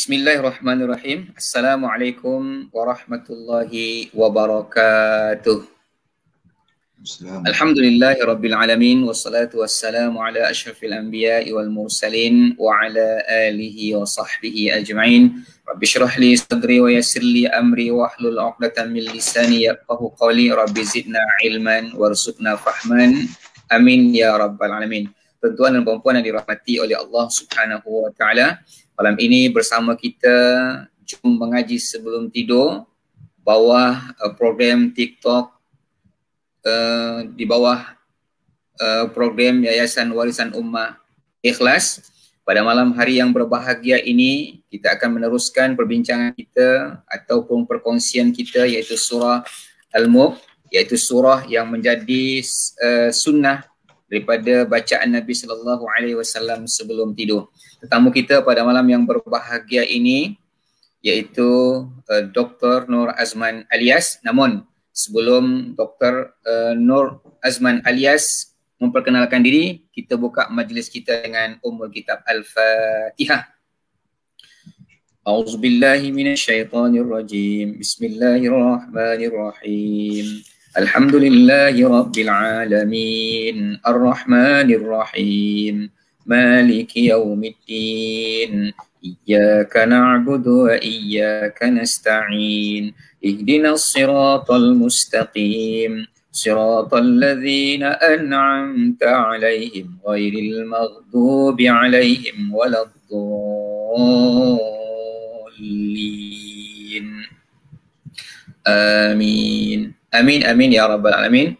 Bismillahirrahmanirrahim. Assalamualaikum warahmatullahi wabarakatuh. Alhamdulillahirabbil alamin wassalatu wassalamu ala asyrafil anbiya'i wal mursalin wa ala alihi wa sahbihi ajma'in. Rabbi shrah li sadri wa yassir li amri wahlul 'uqdatam min lisani yafqahu qawli. Rabbi zidna ilman warzuqna fahman. Amin ya rabbal alamin. Tuan-tuan dan puan-puan yang dirahmati oleh Allah Subhanahu wa taala, malam ini bersama kita jom mengaji sebelum tidur bawah program TikTok di bawah program Yayasan Warisan Ummah Ikhlas. Pada malam hari yang berbahagia ini kita akan meneruskan perbincangan kita ataupun perkongsian kita, iaitu surah Al-Mulk, iaitu surah yang menjadi sunnah daripada bacaan Nabi sallallahu alaihi wasallam sebelum tidur. Tetamu kita pada malam yang berbahagia ini iaitu Dr. Nur Azman Alias. Namun sebelum Dr. Nur Azman Alias memperkenalkan diri, kita buka majlis kita dengan Ummul Kitab Al-Fatihah. A'udzubillahi minasyaitonirrajim. Bismillahirrahmanirrahim. Alhamdulillahi Rabbil Alamin, Ar-Rahmanir Rahim, Maliki Yawmiddin, Iyyaka na'budu wa iyyaka nasta'in, Ihdinas siratal mustaqim, Siratal ladzina an'amta 'alaihim, Ghairil maghdubi 'alaihim waladdallin. Amin. Amin, amin ya rabbal alamin.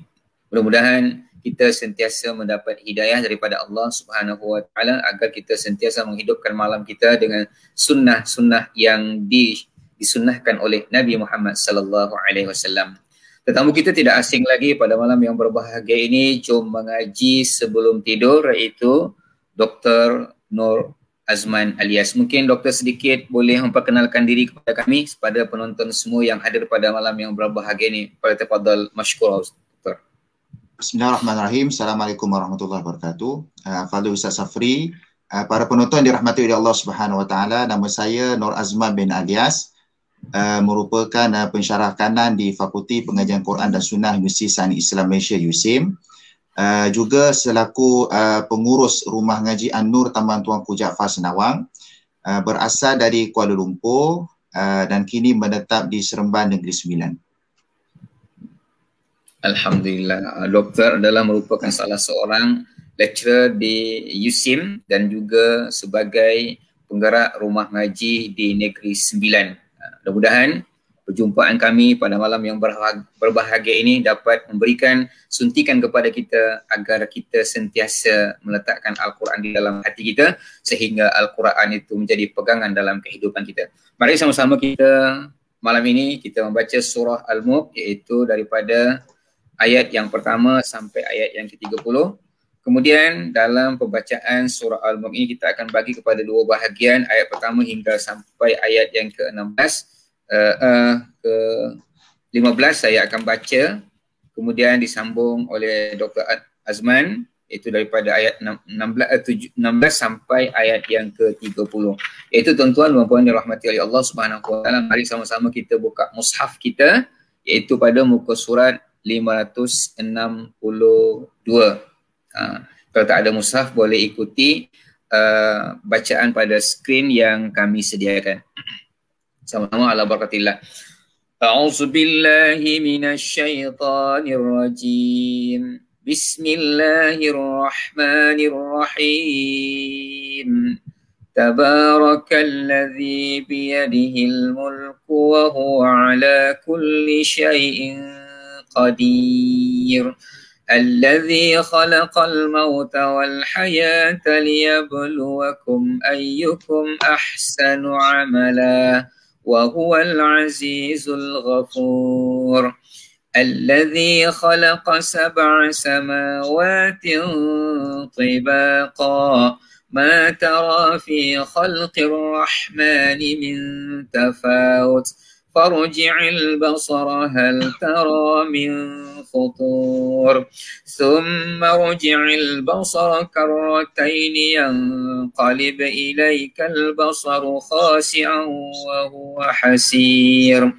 Mudah-mudahan kita sentiasa mendapat hidayah daripada Allah Subhanahu wa taala agar kita sentiasa menghidupkan malam kita dengan sunnah-sunnah yang disunnahkan oleh Nabi Muhammad sallallahu alaihi wasallam. Tetamu kita tidak asing lagi pada malam yang berbahagia ini, jom mengaji sebelum tidur, iaitu Dr. Nur Azman Alias. Mungkin doktor sedikit boleh memperkenalkan diri kepada kami, kepada penonton semua yang hadir pada malam yang berbahagia ini. Falyatafaddal mashkura, Doktor. Bismillahirrahmanirrahim. Assalamualaikum warahmatullahi wabarakatuh. Fadil Ustaz Safri, para penonton dirahmati oleh Allah Subhanahu wa taala, nama saya Nur Azman bin Alias, merupakan pensyarah kanan di Fakulti Pengajian Quran dan Sunnah Universiti Sains Islam Malaysia USIM. Juga selaku pengurus Rumah Ngaji An-Nur Taman Tuanku Jaafar Senawang, berasal dari Kuala Lumpur dan kini menetap di Seremban Negeri Sembilan. Alhamdulillah, doktor adalah merupakan salah seorang lecturer di USIM dan juga sebagai penggerak rumah ngaji di Negeri Sembilan. Mudah-mudahan perjumpaan kami pada malam yang berbahagia ini dapat memberikan suntikan kepada kita agar kita sentiasa meletakkan Al-Quran di dalam hati kita sehingga Al-Quran itu menjadi pegangan dalam kehidupan kita. Mari sama-sama kita malam ini kita membaca surah Al-Mulk, iaitu daripada ayat yang pertama sampai ayat yang ke-30. Kemudian dalam pembacaan surah Al-Mulk ini kita akan bagi kepada dua bahagian, ayat pertama hingga sampai ayat yang ke-16. Ke-15 saya akan baca, kemudian disambung oleh Dr. Azman, iaitu daripada ayat 16 sampai ayat yang ke-30. Iaitu tuan-tuan dan puan dirahmati oleh Allah Subhanahu wa taala, mari sama-sama kita buka mushaf kita, iaitu pada muka surat 562. Kalau tak ada mushaf boleh ikuti bacaan pada skrin yang kami sediakan. Sama-sama ala barakatillah. A'udzu billahi minasy syaithanir rajim. Bismillahirrahmanirrahim. Tabarakalladzi biyadihil mulku wa huwa ala kulli syai'in qadir. Alladzi khalaqal mauta wal hayata liyabluwakum ayyukum ahsanu amala. وهو العزيز الغفور الذي خلق 7 سماوات طباقا ما ترى في خلق الرحمن من تفاوت فارجع البصر هل ترى من فطور ثم ارجع البصر كرتين ينقلب إليك البصر خاسئا وهو حسير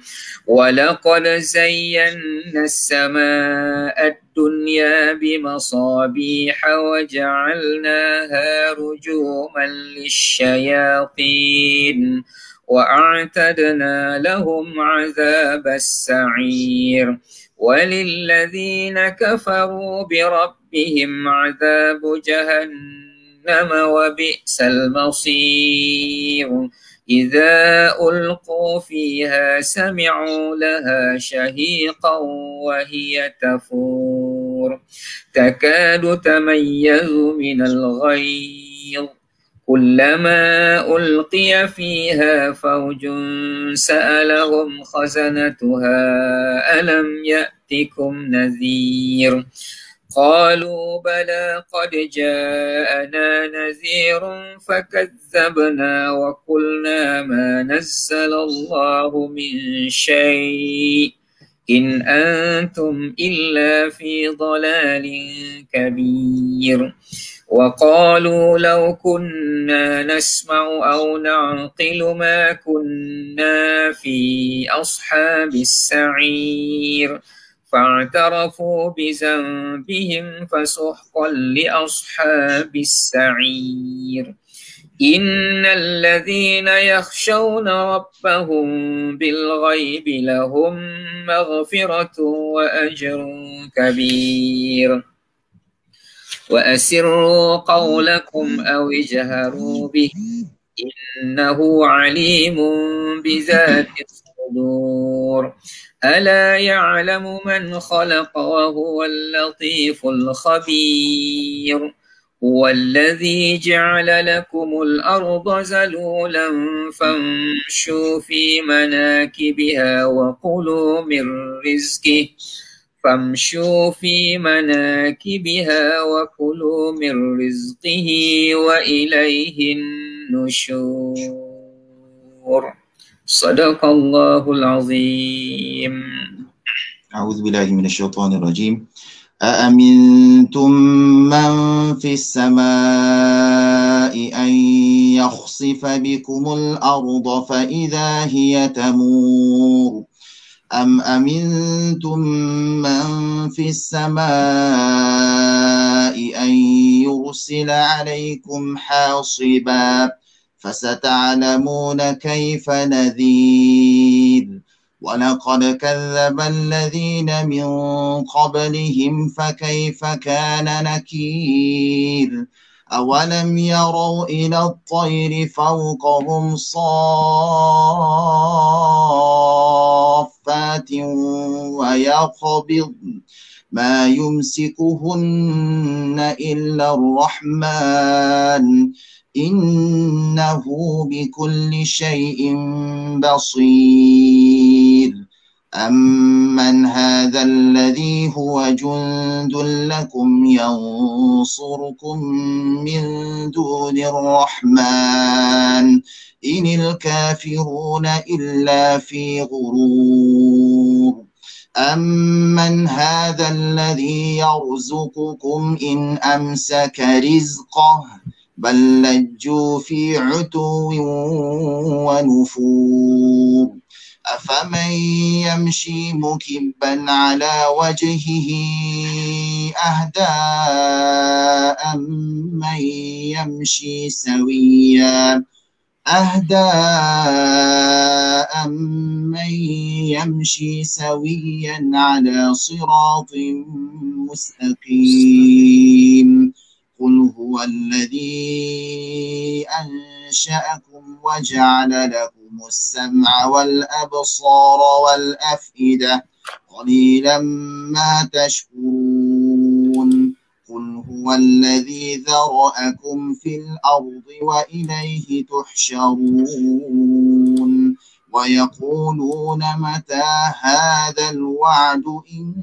ولقد زينا السماء الدنيا بمصابيح وجعلناها رجوما للشياطين وأعتدنا لهم عذاب السعير وللذين كفروا بربهم عذاب جهنم وبئس المصير إذا ألقوا فيها سمعوا لها شهيقا وهي تفور تكاد تميز من الغيظ كلما ألقي فيها فوج سألهم خزنتها ألم يأتكم نذير قالوا بلى قد جاءنا نذير فكذبنا وقلنا ما نزل الله من شيء إن أنتم إلا في ضلال كبير وقالوا لو كنا نسمع أو نعقل ما كنا في أصحاب السعير فاعترفوا بذنبهم فسحقا لأصحاب السعير إن الذين يخشون ربهم بالغيب لهم مغفرة وأجر كبير وأسروا قولكم أو اجهروا به إنه عليم بذات الصدور ألا يعلم من خلق وهو اللطيف الخبير هو الذي جعل لكم الأرض ذلولا فامشوا في مناكبها وكلوا من رزقه وإليه النشور صدق الله العظيم. أعوذ بالله من الشيطان الرجيم. أأمنتم من في السماء أن يخسف بكم الأرض فإذا هي تمور أم أمنتم من في السماء أن يرسل عليكم حاصبا فستعلمون كيف نذير ولقد كذب الذين من قبلهم فكيف كان نكير أولم يروا إلى الطير فوقهم صافات ويقبض ما يمسكهن إلا الرحمن إنه بكل شيء بصير أمن هذا الذي هو جند لكم ينصركم من دون الرحمن إن الكافرون إلا في غرور أمن هذا الذي يرزقكم إن أمسك رزقه بل لجوا في عتو ونفور أفمن يمشي مكبا على وجهه أهدى أمن يمشي سويا على صراط مستقيم قل هو الذي أنشأكم وجعل لكم السمع والأبصار والأفئدة قليلا ما تشكرون قل هو الذي ذرأكم في الأرض وإليه تحشرون ويقولون متى هذا الوعد إن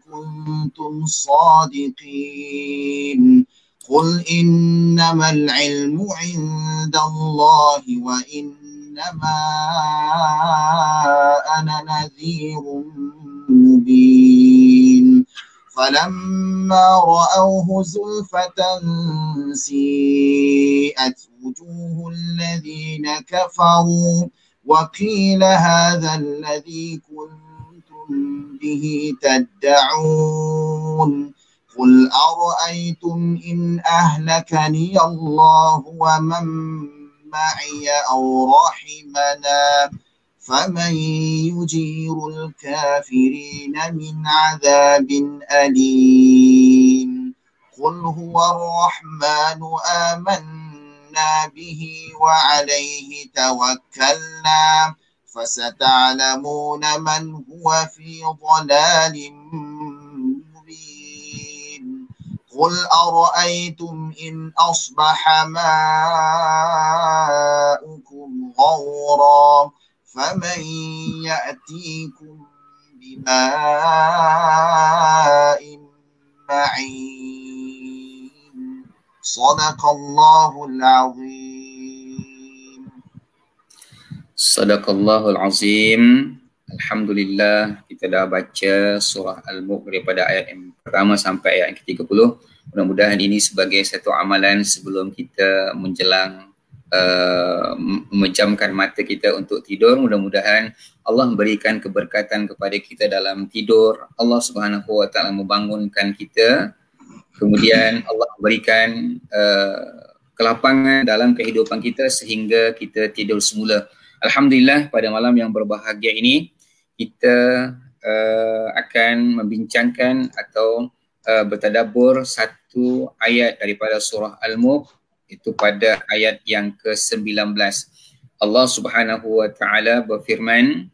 كنتم صادقين قل إنما العلم عند الله وإنما إنما أنا نذير مبين فلما رأوه زلفة سيئت وجوه الذين كفروا وقيل هذا الذي كنتم به تدعون قل أرأيتم إن أهلكني الله ومن معي أو رحمنا فمن يجير الكافرين من عذاب أليم قل هو الرحمن آمنا به وعليه توكلنا فستعلمون من هو في ضلال مبين قل أرأيتم إن أصبح ماؤكم غورا فمن يأتيكم بماء معين صدق الله العظيم. Sadaqallahul Azim. Alhamdulillah, kita dah baca surah Al-Mulk daripada ayat yang pertama sampai ayat yang ke-30. Mudah-mudahan ini sebagai satu amalan sebelum kita menjelang memejamkan mata kita untuk tidur. Mudah-mudahan Allah memberikan keberkatan kepada kita dalam tidur. Allah Subhanahu wa taala membangunkan kita. Kemudian Allah memberikan kelapangan dalam kehidupan kita sehingga kita tidur semula. Alhamdulillah, pada malam yang berbahagia ini kita akan membincangkan atau bertadabbur satu ayat daripada surah Al-Mulk, itu pada ayat yang ke-19. Allah Subhanahu wa taala berfirman,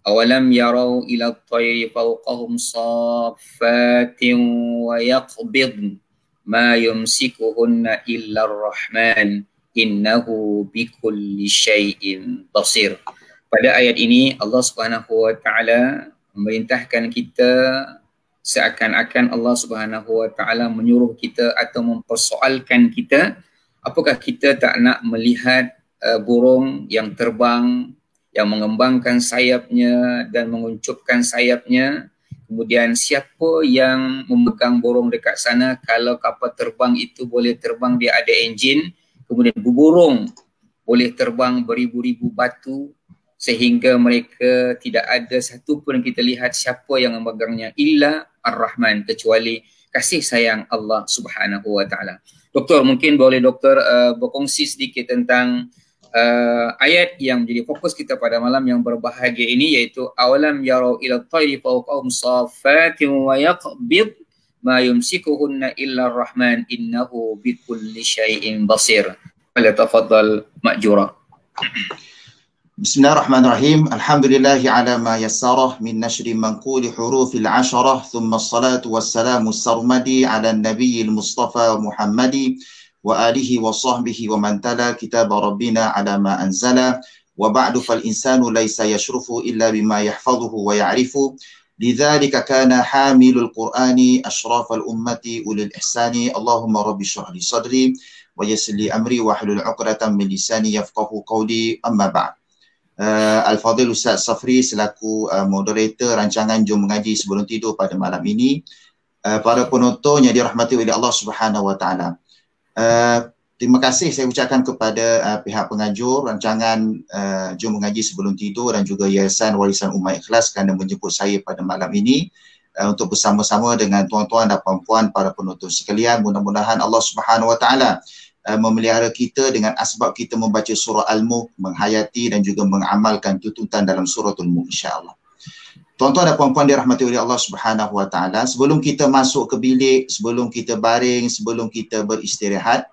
awalam yarau ila at-tayri fawqahum saffatin wa yaqbid ma yumsikuhunna illa ar-rahman innahu bikulli syai'in basir. Pada ayat ini Allah Subhanahu wa taala memerintahkan kita seakan-akan Allah Subhanahu wa taala menyuruh kita atau mempersoalkan kita, apakah kita tak nak melihat burung yang terbang, yang mengembangkan sayapnya dan menguncupkan sayapnya? Kemudian siapa yang memegang burung dekat sana? Kalau kapal terbang itu boleh terbang, dia ada enjin. Kemudian burung boleh terbang beribu-ribu batu sehingga mereka tidak ada satu pun kita lihat siapa yang memegangnya illa Ar-Rahman, kecuali kasih sayang Allah Subhanahu wa taala. Doktor, mungkin boleh doktor berkongsi sedikit tentang ayat yang menjadi fokus kita pada malam yang berbahagia ini, iaitu awalam yarau ila at-tayri fawqahum saffatin wa yaqbid ma yumsikuhunna illa ar-rahman innahu bikulli syai'in basir. Falyatafaddal ma'jura. Bismillahirrahmanirrahim. Alhamdulillahi ala ma yassarah min nashri manquli hurufil asharah thumma assalatu wassalamu sarmadi ala nabiyil mustafa Muhammadi wa alihi wa sahbihi wa man tala kitab rabbina ala ma anzala wa ba'du fal insanu laysa yashrufu illa bima yahfazuhu wa ya'rifu lidzalika kana hamilul qur'ani ashrafal ummati ulil ihsani Allahumma rabbi shrah li sadri wa yassir li amri wa hlul 'uqdatam min lisani yafqahu qawli amma ba'd. Al-Fadhil Ustaz Safri selaku moderator rancangan Jom Mengaji Sebelum Tidur pada malam ini, para penonton yang dirahmati oleh Allah Subhanahu wa taala. Terima kasih saya ucapkan kepada pihak penganjur rancangan Jom Mengaji Sebelum Tidur dan juga Yayasan Warisan Umat Ikhlas kerana menjemput saya pada malam ini untuk bersama-sama dengan tuan-tuan dan puan-puan para penonton sekalian. Mudah-mudahan Allah Subhanahu wa taala memelihara kita dengan asbab kita membaca surah Al-Mulk, menghayati dan juga mengamalkan tuntutan dalam surah Al-Mulk, insya-Allah. Tuan-tuan dan puan-puan dirahmati oleh Allah Subhanahu wa taala, sebelum kita masuk ke bilik, sebelum kita baring, sebelum kita beristirahat,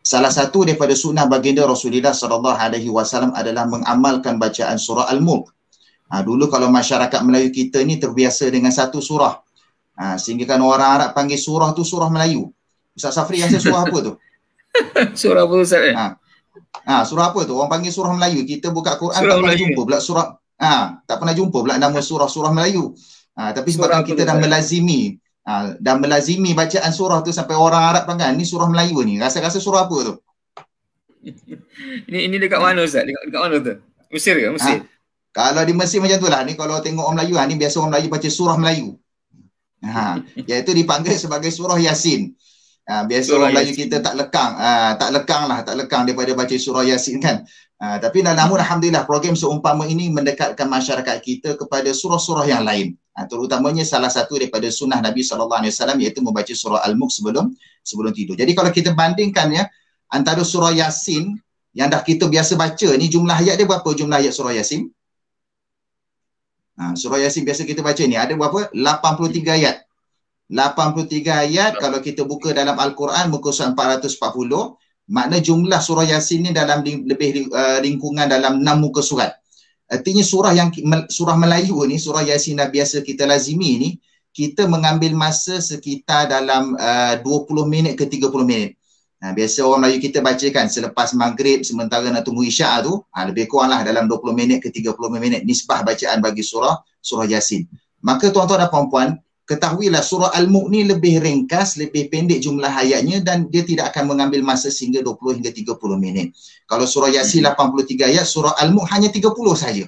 salah satu daripada sunnah baginda Rasulullah sallallahu alaihi wasallam adalah mengamalkan bacaan surah Al-Mulk. Dulu kalau masyarakat Melayu kita ni terbiasa dengan satu surah. Sehingga kan orang Arab panggil surah tu surah Melayu. Ustaz Safri rasa surah apa tu? Surah apa Ustaz? Surah apa tu? Orang panggil surah Melayu. Kita buka Quran surah tak pernah jumpa pula surah. Tak pernah jumpa pula nama surah Melayu. Tapi sebabkan kita dah melazimi melazimi bacaan surah tu sampai orang Arab panggil ni surah Melayu ni. Rasa-rasa surah apa tu? Ini dekat mana Ustaz? Dekat mana tu? Mesir ke? Mesir. Kalau di Mesir macam tu lah. Ni kalau tengok orang Melayu, ni biasa orang Melayu baca surah Melayu. Iaitu dipanggil sebagai surah Yasin. Biasa surah orang Melayu kita tak lekang. Tak lekang daripada baca surah Yasin kan. Tapi namun alhamdulillah program seumpama ini mendekatkan masyarakat kita kepada surah-surah yang lain. Terutamanya salah satu daripada sunnah Nabi SAW iaitu membaca surah Al-Mulk sebelum tidur. Jadi kalau kita bandingkan ya antara surah Yasin yang dah kita biasa baca ni, jumlah ayat dia berapa jumlah ayat surah Yasin? Surah Yasin biasa kita baca ni ada berapa? 83 ayat. 83 ayat kalau kita buka dalam Al-Quran muka surat 440, makna jumlah surah Yasin ni dalam lebih lingkungan dalam 6 muka surat. Artinya surah Melayu ni, surah Yasin dah biasa kita lazimi ni, kita mengambil masa sekitar dalam 20 minit ke 30 minit. Biasa orang Melayu kita bacakan selepas maghrib sementara nak tunggu isyak tu, lebih kuranglah dalam 20 minit ke 30 minit nisbah bacaan bagi surah Yasin. Maka tuan-tuan dan puan-puan, ketahuilah surah Al-Mulk ni lebih ringkas, lebih pendek jumlah ayatnya dan dia tidak akan mengambil masa sehingga 20 hingga 30 minit. Kalau surah Yasin 83 ayat, surah Al-Mulk hanya 30 saja.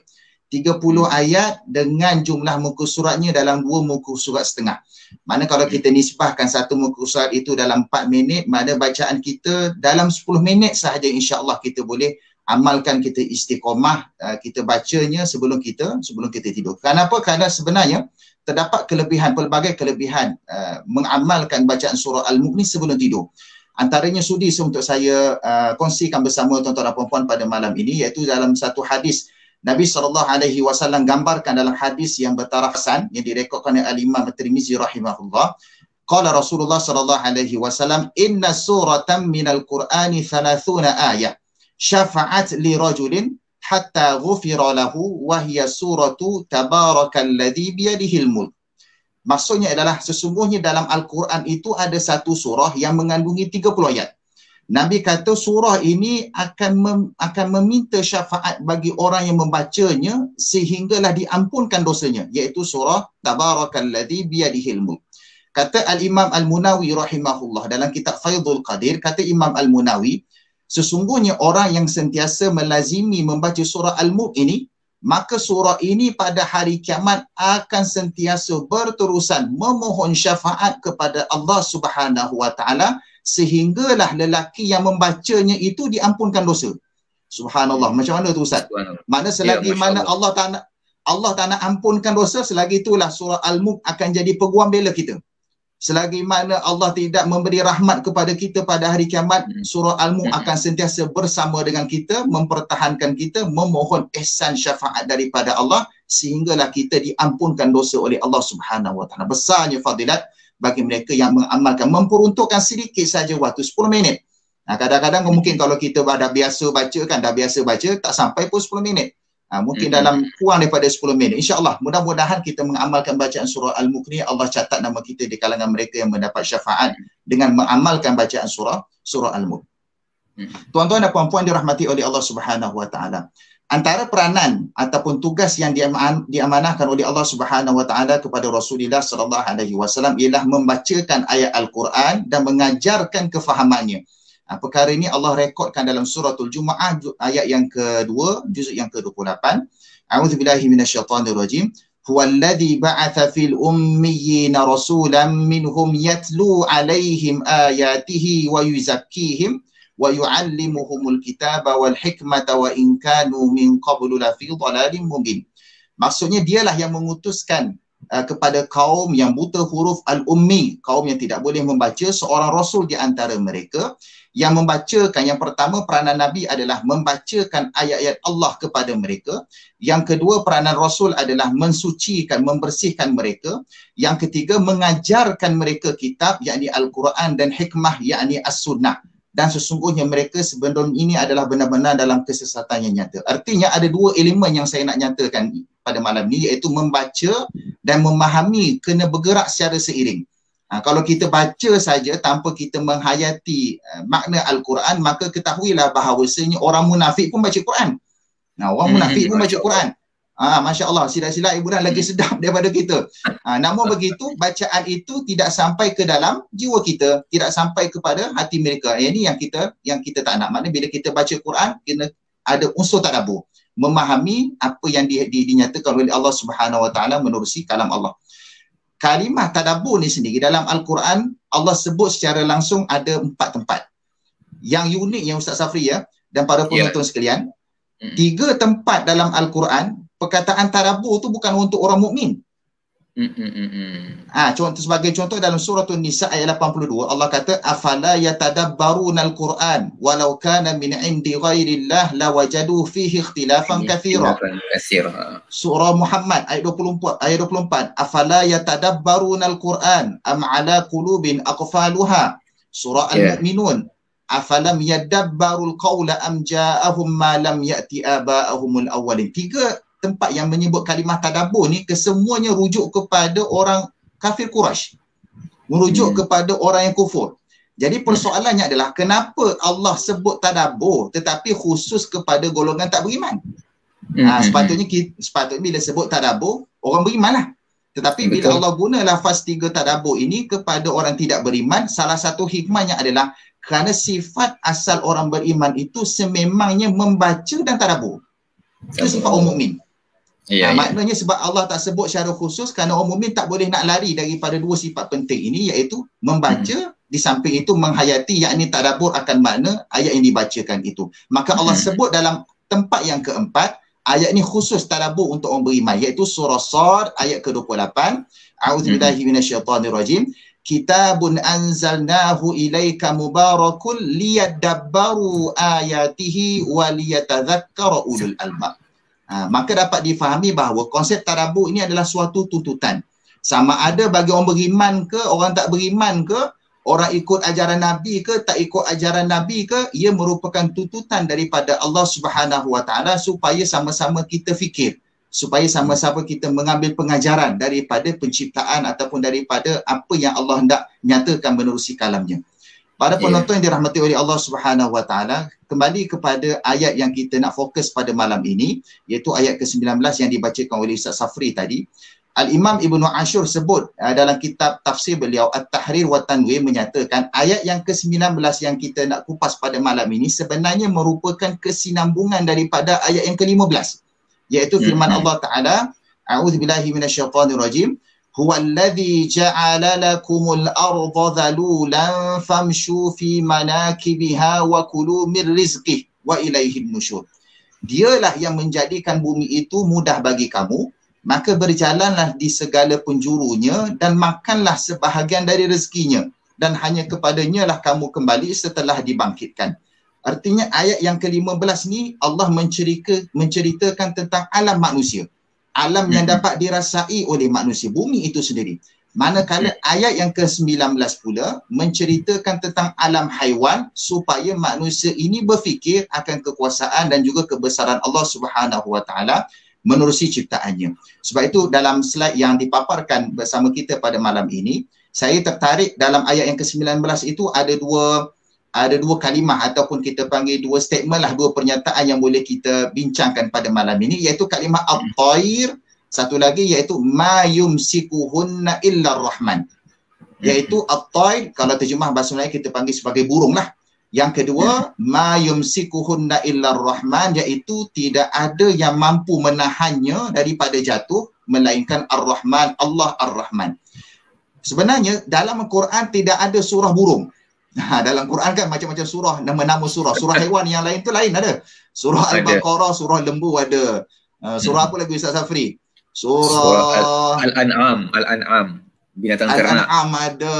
30 ayat dengan jumlah muka suratnya dalam 2 muka surat setengah. Mana kalau kita nisbahkan satu muka surat itu dalam 4 minit, mana bacaan kita dalam 10 minit sahaja insya-Allah kita boleh amalkan, kita istiqamah, kita bacanya sebelum kita tidur. Kenapa? Kerana sebenarnya terdapat pelbagai kelebihan mengamalkan bacaan surah Al-Mulk ni sebelum tidur. Antaranya sudi untuk saya kongsikan bersama tuan-tuan dan puan-puan pada malam ini, iaitu dalam satu hadis Nabi SAW gambarkan dalam hadis yang bertaraf hasan yang direkodkan oleh Al-Imam At-Tirmizi rahimahullah. Qala Rasulullah SAW, inna suratan minal Qur'ani 30 ayat syafa'at li rajulin hatta ghufira lahu wa hiya suratu tabarakalladzi biyadihil mulk. Maksudnya adalah sesungguhnya dalam Al-Quran itu ada satu surah yang mengandungi 30 ayat. Nabi kata surah ini akan meminta syafaat bagi orang yang membacanya sehinggalah diampunkan dosanya, iaitu surah Tabarakalladzi biyadihil mulk. Kata Al-Imam Al-Munawi rahimahullah dalam kitab Faidul Qadir, kata Imam Al-Munawi, sesungguhnya orang yang sentiasa melazimi membaca surah Al-Mulk ini, maka surah ini pada hari kiamat akan sentiasa berterusan memohon syafaat kepada Allah Subhanahu wa taala sehinggalah lelaki yang membacanya itu diampunkan dosa. Subhanallah. Macam mana tu Ustaz? Mana selagi mana Allah tak nak ampunkan dosa, selagi itulah surah Al-Mulk akan jadi peguam bela kita. Selagi mana Allah tidak memberi rahmat kepada kita pada hari kiamat, surah Al-Mulk akan sentiasa bersama dengan kita, mempertahankan kita, memohon ihsan syafaat daripada Allah sehinggalah kita diampunkan dosa oleh Allah Subhanahu wa taala. Besarnya fadilat bagi mereka yang mengamalkan, memperuntukkan sedikit saja waktu 10 minit. Kadang-kadang mungkin kalau kita dah biasa baca tak sampai pun 10 minit. Mungkin dalam kurang daripada 10 minit. InsyaAllah mudah-mudahan kita mengamalkan bacaan surah Al-Mulk ni, Allah catat nama kita di kalangan mereka yang mendapat syafaat dengan mengamalkan bacaan surah Al-Mulk. Tuan-tuan dan puan-puan dirahmati oleh Allah Subhanahu wa taala. Antara peranan ataupun tugas yang diamanahkan oleh Allah Subhanahu wa taala kepada Rasulullah sallallahu alaihi wasallam ialah membacakan ayat Al-Quran dan mengajarkan kefahamannya. Perkara ini Allah rekodkan dalam suratul Jumu'ah ayat yang kedua, juzuk yang ke-28. A'udzubillahi minasyaitonirrajim. Huwallazi ba'atha fil ummiyina rasulan minhum yatlu 'alaihim ayatihi wa yuzakkihim wa yu'allimuhumul kitaba wal hikmata wa in kanu min qablu la fi dhalalin mubin. Maksudnya dialah yang mengutuskan kepada kaum yang buta huruf al-ummi, kaum yang tidak boleh membaca, seorang rasul di antara mereka yang membacakan. Yang pertama, peranan Nabi adalah membacakan ayat-ayat Allah kepada mereka. Yang kedua, peranan Rasul adalah mensucikan, membersihkan mereka. Yang ketiga, mengajarkan mereka kitab, yakni Al-Quran, dan hikmah, yakni As-Sunnah. Dan sesungguhnya mereka sebelum ini adalah benar-benar dalam kesesatan yang nyata. Artinya ada dua elemen yang saya nak nyatakan pada malam ini, iaitu membaca dan memahami kena bergerak secara seiring. Kalau kita baca saja tanpa kita menghayati makna Al-Quran, maka ketahuilah bahawasanya orang munafik pun baca Quran. Orang munafik pun baca Quran. Masya Allah, silat-silat ibu dah lagi sedap daripada kita. Namun begitu, bacaan itu tidak sampai ke dalam jiwa kita, tidak sampai kepada hati mereka. Ini yang kita tak nak. Maknanya bila kita baca Quran, kena ada unsur tadabbur, memahami apa yang dinyatakan oleh Allah Subhanahu Wa Taala menerusi kalam Allah. Kalimah tadabbur ni sendiri dalam Al-Quran, Allah sebut secara langsung ada 4 tempat. Yang unik yang Ustaz Safri dan para penonton sekalian, 3 tempat dalam Al-Quran perkataan tadabbur tu bukan untuk orang mukmin. Sebagai contoh dalam surah An-Nisa ayat 82, Allah kata afala yatadabbarunal Quran walau kana min indi ghairillah lawajadu fihi ikhtilafan katsira. Surah Muhammad ayat 24 afala yatadabbarunal Quran am ala qulubin aqfaluha. Surah Al-Mu'minun afalam yadabbarul qawla am ja'ahum ma lam ya'ti aba'ahumul awwalin. 3 tempat yang menyebut kalimah tadabbur ni kesemuanya rujuk kepada orang kafir Quraisy, merujuk kepada orang yang kufur. Jadi persoalannya adalah kenapa Allah sebut tadabbur tetapi khusus kepada golongan tak beriman. Sepatutnya bila sebut tadabbur orang beriman lah. Tetapi bila Allah guna lafaz 3 tadabbur ini kepada orang tidak beriman, salah satu hikmahnya adalah kerana sifat asal orang beriman itu sememangnya membaca dan tadabbur. Itu sifat orang mukmin. Maknanya sebab Allah tak sebut secara khusus kerana orang mukmin tak boleh nak lari daripada 2 sifat penting ini, iaitu membaca, di samping itu menghayati, yakni tadabbur akan makna ayat yang dibacakan itu. Maka Allah sebut dalam tempat yang keempat, ayat ini khusus tadabbur untuk orang beriman, iaitu surah Shad ayat ke-28. A'udzubillahi minasyaitonirrajim. Kitabun anzalnahu ilaika mubarakun liyadabbaru ayatihi wa liyatadhakkara ulul albab. Maka dapat difahami bahawa konsep tadabbur ini adalah suatu tuntutan. Sama ada bagi orang beriman ke, orang tak beriman ke, orang ikut ajaran Nabi ke, tak ikut ajaran Nabi ke, ia merupakan tuntutan daripada Allah Subhanahu Wa Taala supaya sama-sama kita fikir, supaya sama-sama kita mengambil pengajaran daripada penciptaan ataupun daripada apa yang Allah hendak nyatakan menerusi kalamnya. Para penonton yang dirahmati oleh Allah Subhanahu Wa Taala, kembali kepada ayat yang kita nak fokus pada malam ini, iaitu ayat ke-19 yang dibacakan oleh Ustaz Safri tadi. Al-Imam Ibnu Ashur sebut dalam kitab tafsir beliau At-Tahrir wa Tanwir menyatakan ayat yang ke-19 yang kita nak kupas pada malam ini sebenarnya merupakan kesinambungan daripada ayat yang ke-15, iaitu firman Allah Taala, a'udzubillahi minasyaitonirrajim, huwallazi ja'ala lakumul arda dhalulan famshu fi manakibiha wa kulu mir rizqih wa ilaihin nusyur. Dialah yang menjadikan bumi itu mudah bagi kamu, maka berjalanlah di segala penjurunya dan makanlah sebahagian dari rezekinya, dan hanya kepadanya lah kamu kembali setelah dibangkitkan. Artinya ayat yang ke-15 ni Allah menceritakan tentang alam manusia, alam yang dapat dirasai oleh manusia, bumi itu sendiri. Manakala ayat yang ke-19 pula menceritakan tentang alam haiwan, supaya manusia ini berfikir akan kekuasaan dan juga kebesaran Allah Subhanahu Wa Taala menerusi ciptaannya. Sebab itu dalam slide yang dipaparkan bersama kita pada malam ini, saya tertarik dalam ayat yang ke-19 itu ada dua kalimah ataupun kita panggil 2 statement lah, 2 pernyataan yang boleh kita bincangkan pada malam ini, iaitu kalimah at-tair, satu lagi iaitu ma yumsikuhunna illa ar-rahman. Iaitu at-tair, kalau terjemah bahasa Melayu kita panggil sebagai burung lah. Yang kedua, ma yumsikuhunna illa ar-rahman, iaitu tidak ada yang mampu menahannya daripada jatuh melainkan ar-rahman, Allah ar-rahman. Sebenarnya dalam Al-Quran tidak ada surah burung. Dalam Quran kan macam-macam surah, nama-nama surah. Surah haiwan yang lain tu lain ada. Surah Al-Baqarah, surah lembu ada. Surah apa lagi Ustaz Safri? Surah Al-An'am, binatang ternak. Al-An'am ada.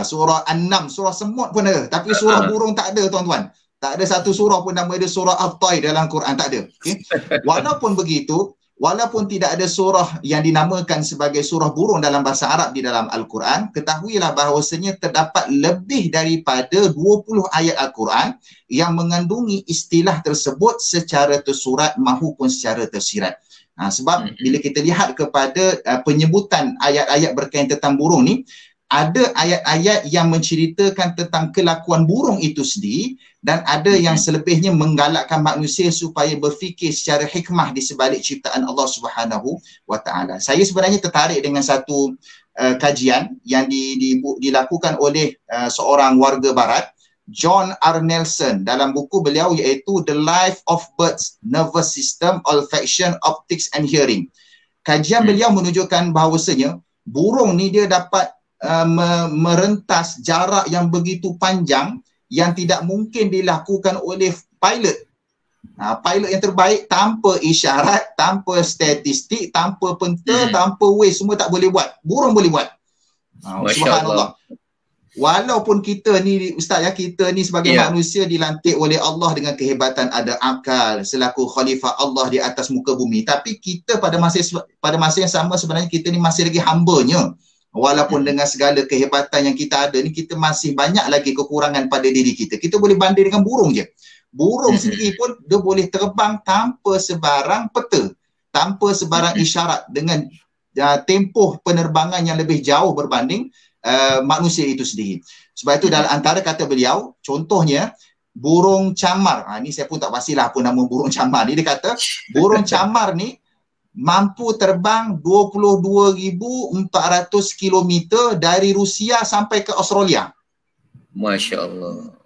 Surah An-Nam, surah semut pun ada. Tapi surah burung tak ada, tuan-tuan. Tak ada satu surah pun nama dia surah At-Tair dalam Quran, tak ada. Okay? Walaupun begitu, walaupun tidak ada surah yang dinamakan sebagai surah burung dalam bahasa Arab di dalam Al-Quran, ketahuilah bahawasanya terdapat lebih daripada 20 ayat Al-Quran yang mengandungi istilah tersebut secara tersurat maupun secara tersirat. Sebab bila kita lihat kepada penyebutan ayat-ayat berkaitan tentang burung ni, ada ayat-ayat yang menceritakan tentang kelakuan burung itu sendiri, dan ada yang selebihnya menggalakkan manusia supaya berfikir secara hikmah di sebalik ciptaan Allah Subhanahu wa taala. Saya sebenarnya tertarik dengan satu kajian yang dilakukan oleh seorang warga barat, John R. Nelson, dalam buku beliau iaitu The Life of Birds, Nervous System, Olfaction, Optics and Hearing. Kajian beliau menunjukkan bahawasanya burung ni dia dapat merentas jarak yang begitu panjang yang tidak mungkin dilakukan oleh pilot. Pilot yang terbaik tanpa isyarat, tanpa statistik, tanpa penta, tanpa Waze, semua tak boleh buat. Burung boleh buat. Subhanallah. Walaupun kita ni Ustaz ya, kita ni sebagai manusia dilantik oleh Allah dengan kehebatan, ada akal selaku khalifah Allah di atas muka bumi, tapi kita pada masa yang sama sebenarnya kita ni masih lagi hambanya. Walaupun dengan segala kehebatan yang kita ada ni, kita masih banyak lagi kekurangan pada diri kita. Kita boleh banding dengan burung je. Burung sendiri pun dia boleh terbang tanpa sebarang peta, tanpa sebarang isyarat, dengan tempoh penerbangan yang lebih jauh berbanding manusia itu sendiri. Sebab itu dalam antara kata beliau, contohnya burung camar. Ni saya pun tak pastilah apa nama burung camar ni. Dia kata burung camar ni mampu terbang 22,400 km dari Rusia sampai ke Australia. Masya Allah.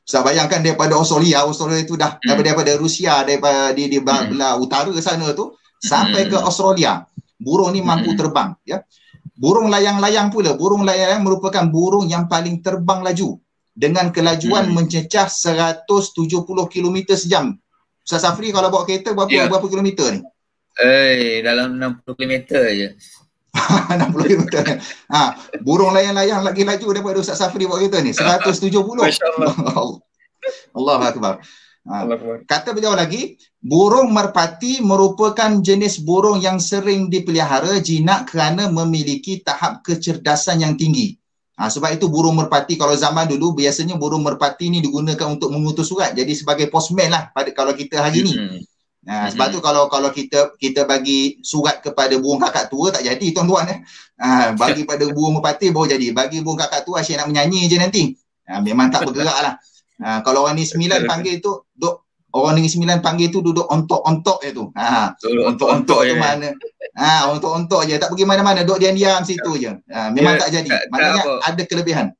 Saya bayangkan daripada Australia itu dah daripada Rusia, daripada di belah utara sana tu sampai ke Australia. Burung ni mampu terbang, ya. Burung layang-layang pula. Burung layang-layang merupakan burung yang paling terbang laju dengan kelajuan mencecah 170 km sejam. Ustaz Safri kalau bawa kereta berapa kilometer ni? Dalam 60 km je. 60 km. Burung layang-layang lagi laju daripada Ustaz Safri bawa kereta ni. 170. Masya-Allah. Allahu akbar. Kata beliau lagi, burung merpati merupakan jenis burung yang sering dipelihara jinak kerana memiliki tahap kecerdasan yang tinggi. Sebab itu burung merpati, kalau zaman dulu biasanya burung merpati ni digunakan untuk mengutus surat. Jadi sebagai postman lah kalau kita hari ni. Sebab tu kalau kita bagi surat kepada burung kakak tua tak jadi tuan-tuan. Bagi pada burung merpati baru jadi. Bagi burung kakak tua asyik nak menyanyi je nanti. Memang tak bergerak lah. Kalau orang ni 9 panggil tu orang Negeri Sembilan panggil tu duduk ontok-ontok je tu. Ontok-ontok tu mana? Ontok-ontok je, tak pergi mana-mana, duduk diam-diam situ je. Memang tak jadi. Maknanya ada kelebihan.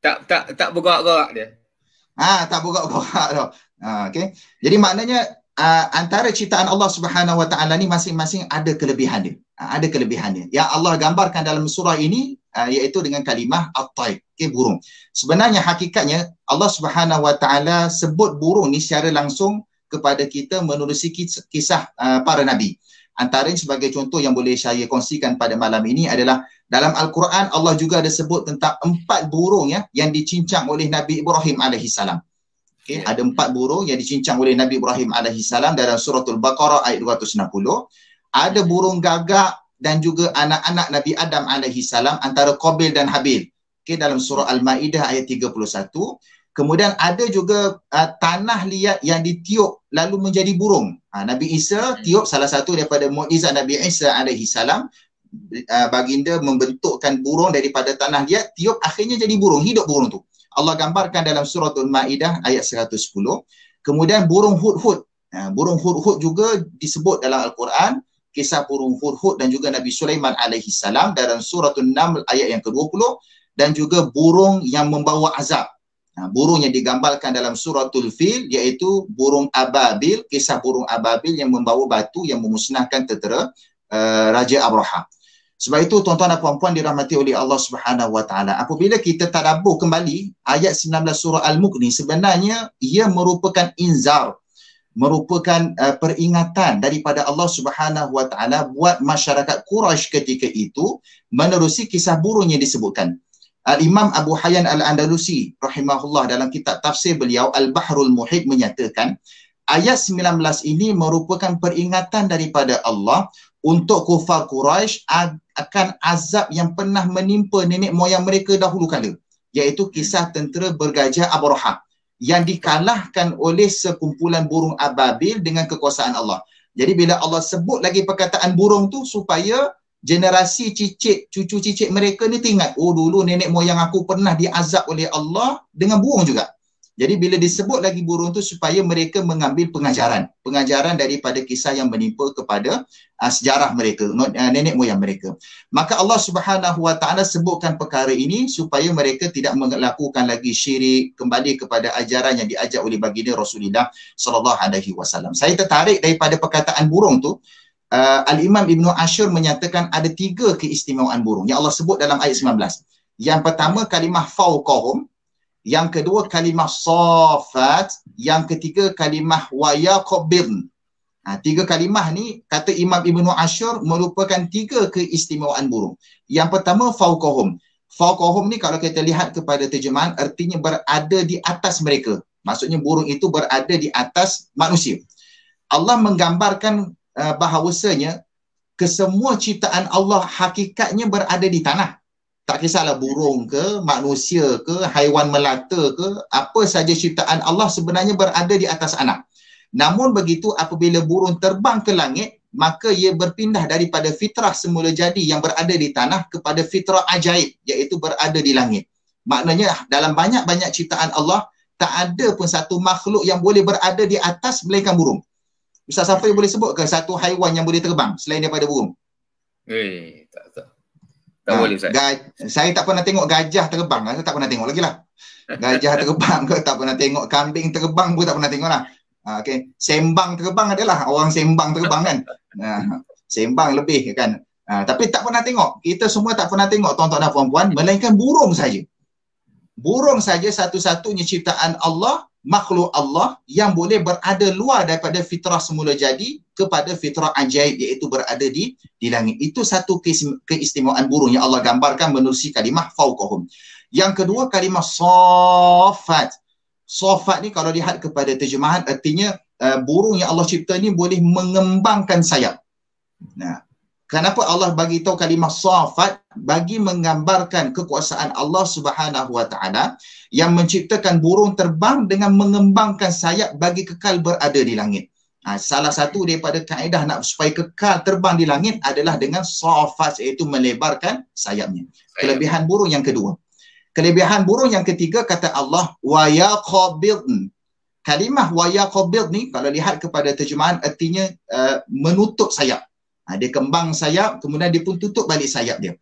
Tak bergerak-gerak dia. Tak bergerak-gerak tu. Okey. Jadi maknanya antara ciptaan Allah Subhanahu Wa Taala ni masing-masing ada kelebihan dia. Ada kelebihan dia. Yang Allah gambarkan dalam surah ini iaitu dengan kalimah at-tayr, burung. Sebenarnya hakikatnya Allah Subhanahu Wa Taala sebut burung ni secara langsung kepada kita menerusi kisah para nabi. Antaranya sebagai contoh yang boleh saya kongsikan pada malam ini adalah dalam Al-Quran Allah juga ada sebut tentang 4 burung yang dicincang oleh Nabi Ibrahim alaihissalam. Ada 4 burung yang dicincang oleh Nabi Ibrahim alaihissalam dalam suratul Baqarah ayat 260. Ada burung gagak dan juga anak-anak Nabi Adam alaihissalam antara Qabil dan Habil. Dalam surah Al-Maidah ayat 31. Kemudian ada juga tanah liat yang ditiup lalu menjadi burung. Nabi Isa tiup, salah satu daripada mukjizat Nabi Isa alaihissalam, baginda membentukkan burung daripada tanah liat, tiup akhirnya jadi burung, hidup burung tu. Allah gambarkan dalam surah Al-Maidah ayat 110. Kemudian burung hudhud. Burung hudhud juga disebut dalam Al-Quran, kisah burung hudhud dan juga Nabi Sulaiman alaihissalam dalam surah An-Naml ayat yang ke-20, dan juga burung yang membawa azab. Burung yang digambarkan dalam suratul Fil iaitu burung ababil, kisah burung ababil yang membawa batu yang memusnahkan tentera Raja Abraha. Sebab itu tuan-tuan dan puan-puan dirahmati oleh Allah Subhanahu Wa Taala, apabila kita tadabbur kembali ayat 19 surah Al-Mulk ni, sebenarnya ia merupakan inzar, merupakan peringatan daripada Allah Subhanahu Wa Taala buat masyarakat Quraisy ketika itu menerusi kisah burung yang disebutkan. Al-Imam Abu Hayyan Al-Andalusi rahimahullah dalam kitab tafsir beliau Al-Bahrul Muhit menyatakan ayat 19 ini merupakan peringatan daripada Allah untuk kufar Quraisy akan azab yang pernah menimpa nenek moyang mereka dahulu kala, iaitu kisah tentera bergajah Abraha yang dikalahkan oleh sekumpulan burung ababil dengan kekuasaan Allah. Jadi bila Allah sebut lagi perkataan burung tu supaya generasi cicit, cucu cicit mereka ni teringat, oh dulu nenek moyang aku pernah diazab oleh Allah dengan burung juga. Jadi bila disebut lagi burung tu supaya mereka mengambil pengajaran daripada kisah yang menimpa kepada sejarah mereka, nenek moyang mereka. Maka Allah Subhanahu Wa Taala sebutkan perkara ini supaya mereka tidak melakukan lagi syirik, kembali kepada ajaran yang diajar oleh baginda Rasulullah sallallahu alaihi wasallam. Saya tertarik daripada perkataan burung tu. Al-Imam Ibnu Ashur menyatakan ada 3 keistimewaan burung yang Allah sebut dalam ayat 19. Yang pertama kalimah fauqahum, yang kedua kalimah safat, yang ketiga kalimah wayaqbirn. 3 kalimah ni kata Imam Ibnu Ashur merupakan 3 keistimewaan burung. Yang pertama fauqahum. Fauqahum ni kalau kita lihat kepada terjemahan artinya berada di atas mereka. Maksudnya burung itu berada di atas manusia. Allah menggambarkan bahawasanya kesemua ciptaan Allah hakikatnya berada di tanah. Tak kisahlah burung ke, manusia ke, haiwan melata ke, apa saja ciptaan Allah sebenarnya berada di atas anak. Namun begitu apabila burung terbang ke langit, maka ia berpindah daripada fitrah semula jadi yang berada di tanah kepada fitrah ajaib, iaitu berada di langit. Maknanya dalam banyak-banyak ciptaan Allah, tak ada pun satu makhluk yang boleh berada di atas melainkan burung. Ustaz Safri boleh sebut ke satu haiwan yang boleh terbang selain daripada burung? Tak boleh Ustaz. Saya tak pernah tengok gajah terbang. Saya tak pernah tengok lagi lah. Gajah terbang ke tak pernah tengok. Kambing terbang pun tak pernah tengok lah. Okay. Sembang terbang adalah orang sembang terbang kan. Sembang lebih kan. Tapi tak pernah tengok. Kita semua tak pernah tengok tuan-tuan dan puan-puan. Melainkan burung saja. Burung saja satu-satunya ciptaan Allah, makhluk Allah yang boleh berada luar daripada fitrah semula jadi kepada fitrah ajaib, iaitu berada di langit. Itu satu keistimewaan burung yang Allah gambarkan menerusi kalimah fauqahum. Yang kedua kalimah safat. Safat ni kalau lihat kepada terjemahan artinya burung yang Allah cipta ni boleh mengembangkan sayap. Kenapa Allah bagi tahu kalimah safat? Bagi menggambarkan kekuasaan Allah Subhanahu Wa Taala yang menciptakan burung terbang dengan mengembangkan sayap bagi kekal berada di langit. Salah satu daripada kaedah nak supaya kekal terbang di langit adalah dengan safat, iaitu melebarkan sayapnya. Kelebihan burung yang kedua. Kelebihan burung yang ketiga kata Allah wayaqbirn. Kalimah wayaqbirn ni kalau lihat kepada terjemahan artinya menutup sayap. Dia kembang sayap, kemudian dia pun tutup balik sayap dia.